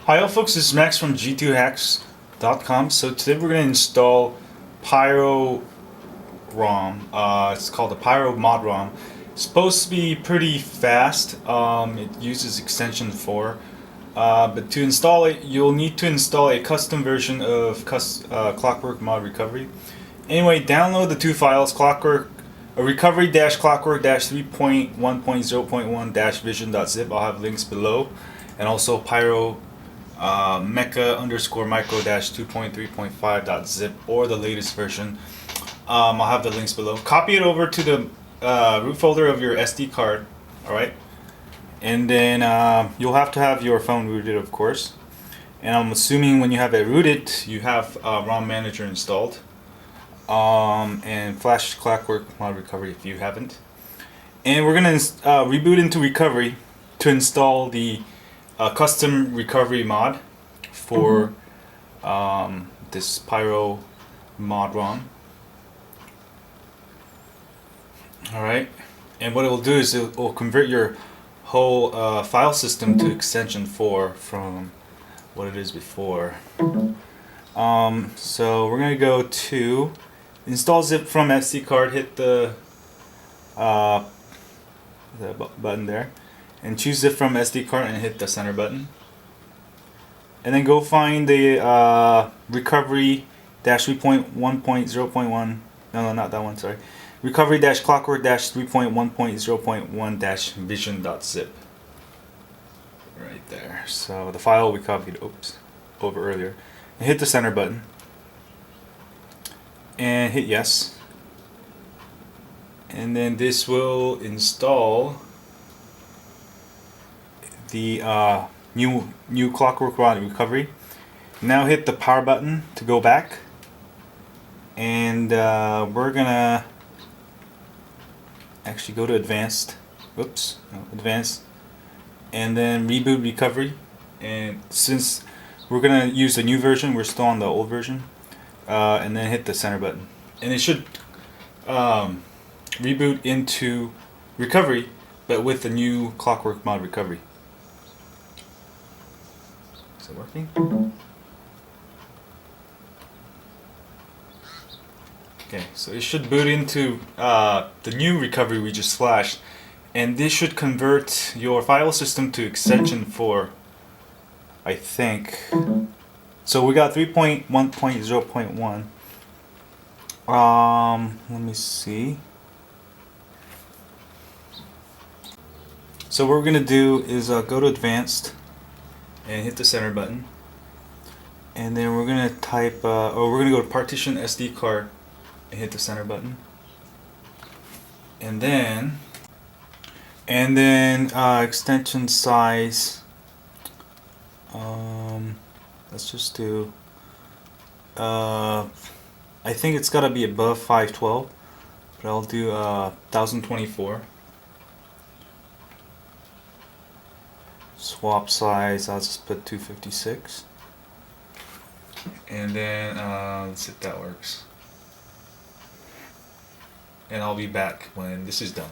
Hi all folks, this is Max from G2hacks.com. So today we're going to install Pyro ROM. It's called the PyroMod ROM. It's supposed to be pretty fast. It uses extension 4. But to install it, you'll need to install a custom version of Clockwork Mod Recovery. Anyway, download the two files, recovery-clockwork-3.1.0.1-vision.zip. I'll have links below. And also Pyro mecha_micro-2.3.5.zip or the latest version. I'll have the links below. Copy it over to the root folder of your SD card. Alright. And then you'll have to have your phone rooted, of course. And I'm assuming when you have it rooted, you have ROM Manager installed. And Flash Clockwork Mod Recovery if you haven't. And we're going to reboot into recovery to install the custom recovery mod for this Pyro Mod ROM. Alright, and what it will do is it will convert your whole file system to extension 4 from what it is before. So we're going to go to install zip from SD card, hit the button there, and choose zip from SD card and hit the center button. And then go find the recovery-3.1.0.1, no, not that one, sorry. Recovery-clockwork-3.1.0.1-vision.zip. Right there. So the file we copied over earlier. And hit the center button. And hit yes. And then this will install the new Clockwork ROM recovery. Now hit the power button to go back, and we're gonna actually go to advanced. Advanced, and then reboot recovery. And since we're gonna use the new version, we're still on the old version. And then hit the center button, and it should reboot into recovery, but with the new Clockwork Mod recovery. Is it working? Okay, so it should boot into the new recovery we just flashed, and this should convert your file system to extension 4, I think. So we got 3.1.0.1. Let me see. So what we're gonna do is go to advanced and hit the center button, and then we're gonna type we're gonna go to partition SD card and hit the center button, and then extension size, let's just do I think it's gotta be above 512, but I'll do 1024. Swap size, I'll just put 256, and then let's see if that works, and I'll be back when this is done.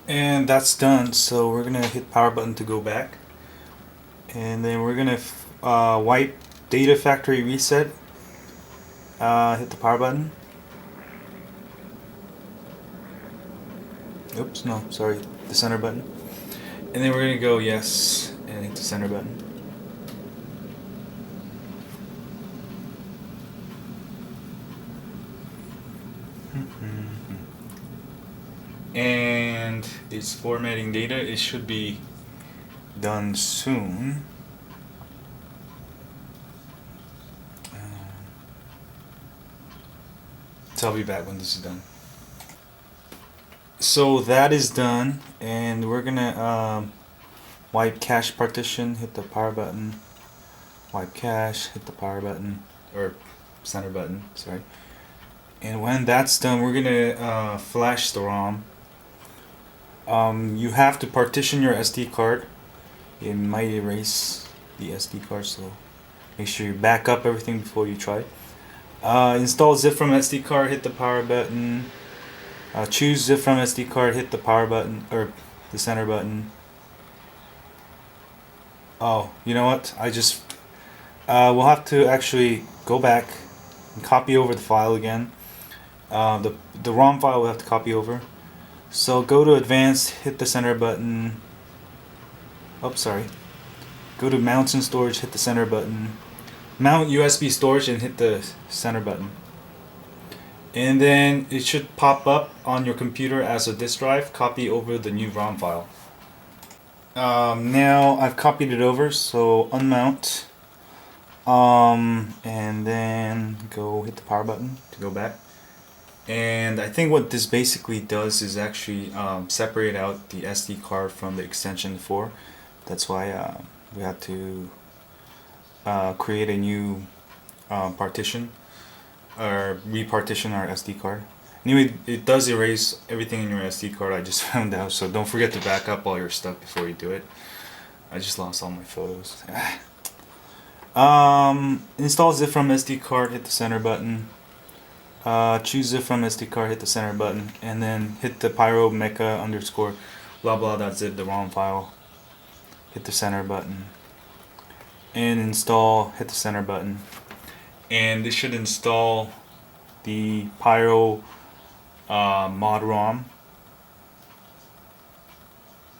And that's done, so we're gonna hit power button to go back, and then we're gonna wipe data factory reset, hit the power button. Oops, no, sorry, the center button. And then we're going to go yes and hit the center button. And it's formatting data. It should be done soon. So I'll be back when this is done. So that is done, and we're gonna wipe cache partition, hit the power button, wipe cache, hit the power button, or center button, sorry. And when that's done, we're gonna flash the ROM. You have to partition your SD card. It might erase the SD card, so make sure you back up everything before you try. Install zip from SD card, hit the power button. Choose zip from SD card, hit the power button or the center button. Oh, you know what? We'll have to actually go back and copy over the file again. The ROM file we'll have to copy over. So go to Advanced, hit the center button. Oh, sorry. Go to Mounts and Storage, hit the center button. Mount USB storage and hit the center button. And then it should pop up on your computer as a disk drive. Copy over the new ROM file. Now I've copied it over, so unmount. And then go hit the power button to go back. And I think what this basically does is actually separate out the SD card from the extension 4. That's why we had to create a new partition or repartition our SD card. Anyway, it does erase everything in your SD card, I just found out, so don't forget to back up all your stuff before you do it. I just lost all my photos. Install zip from SD card, hit the center button. Choose zip from SD card, hit the center button, and then hit the pyro mecha underscore blah blah.zip, the ROM file. Hit the center button. And install, hit the center button. And this should install the PyroMod ROM.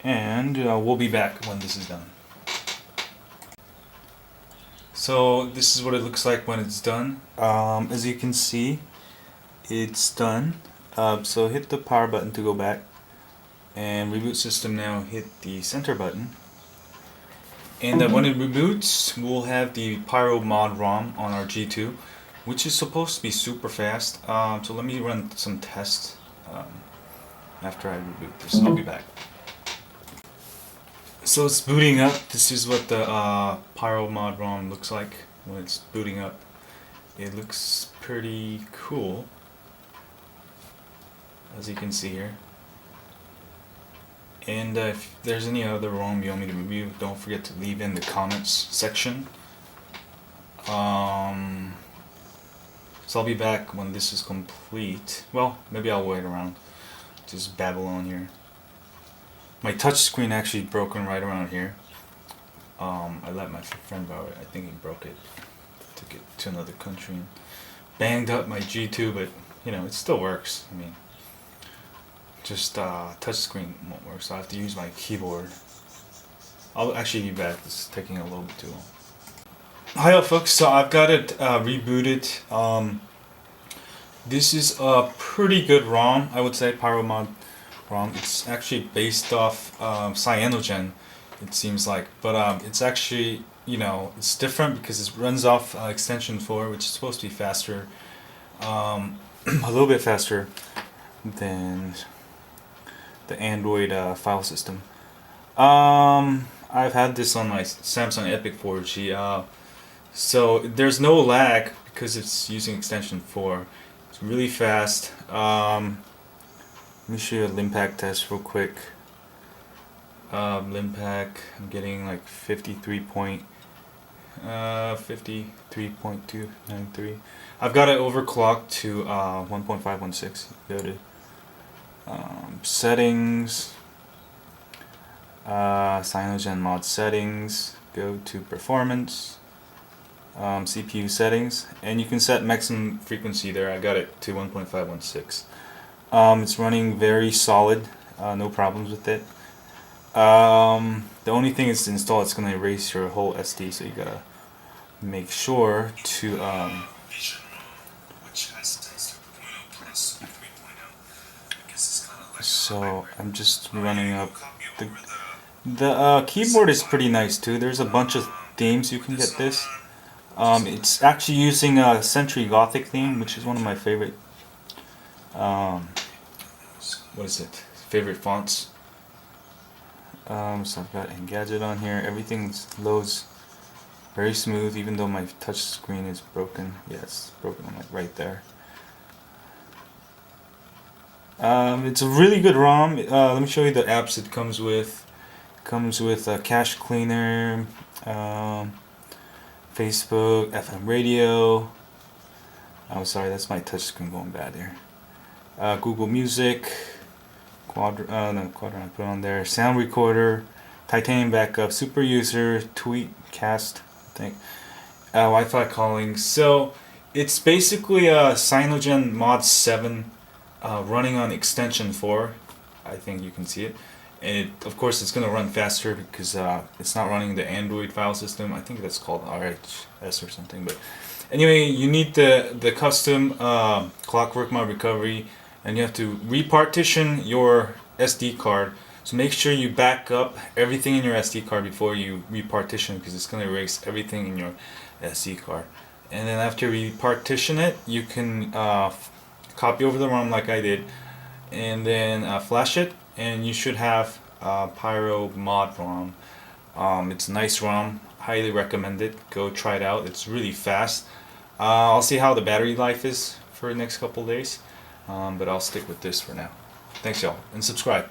And we'll be back when this is done. So this is what it looks like when it's done. As you can see, it's done. So hit the power button to go back. And reboot system now, hit the center button. And when it reboots, we'll have the PyroMod ROM on our G2, which is supposed to be super fast. So let me run some tests after I reboot this. I'll be back. So it's booting up. This is what the PyroMod ROM looks like when it's booting up. It looks pretty cool, as you can see here. And if there's any other ROM you want me to review, don't forget to leave in the comments section. So I'll be back when this is complete. Well, maybe I'll wait around. Just babble on here. My touch screen actually broken right around here. I let my friend borrow it. I think he broke it. Took it to another country and banged up my G2, but you know, it still works. I mean, just touch screen won't work, so I have to use my keyboard. I'll actually be back. This is taking a little bit too long. Hi folks, so I've got it rebooted. This is a pretty good ROM, I would say, PyroMod ROM. It's actually based off Cyanogen, it seems like, but it's actually, you know, it's different because it runs off extension 4, which is supposed to be faster, a little bit faster than the Android file system. I've had this on my Samsung Epic 4G, so there's no lag because it's using extension 4. It's really fast. Let me show you a Limpack test real quick. Limpack, I'm getting like 53.293. I've got it overclocked to 1.516. Go to settings, CyanogenMod settings, go to performance, CPU settings, and you can set maximum frequency there. I got it to 1.516. It's running very solid, no problems with it. The only thing is to install, it's going to erase your whole SD, so you gotta make sure to so I'm just running up the keyboard is pretty nice too. There's a bunch of themes you can get this. It's actually using a Century Gothic theme, which is one of my favorite what is it? Favorite fonts. So I've got Engadget on here. Everything loads very smooth, even though my touch screen is broken. Yeah, it's broken. I'm like right there. It's a really good ROM. Let me show you the apps it comes with. It comes with a cache cleaner, Facebook, FM radio. Oh, sorry, that's my touch screen going bad there. Google Music, Quadrant I put on there, sound recorder, titanium backup, super user, tweetcast, I think, Wi-Fi calling. So it's basically a CyanogenMod 7 running on extension 4. I think you can see it. And of course it's going to run faster because it's not running the Android file system. I think that's called RHS or something. But anyway, you need the custom Clockwork Mod recovery, and you have to repartition your SD card. So make sure you back up everything in your SD card before you repartition, because it's going to erase everything in your SD card. And then after you partition it, you can copy over the ROM like I did, and then flash it, and you should have PyroMod ROM. It's a nice ROM, highly recommend it. Go try it out, it's really fast. I'll see how the battery life is for the next couple days, but I'll stick with this for now. Thanks y'all, and subscribe.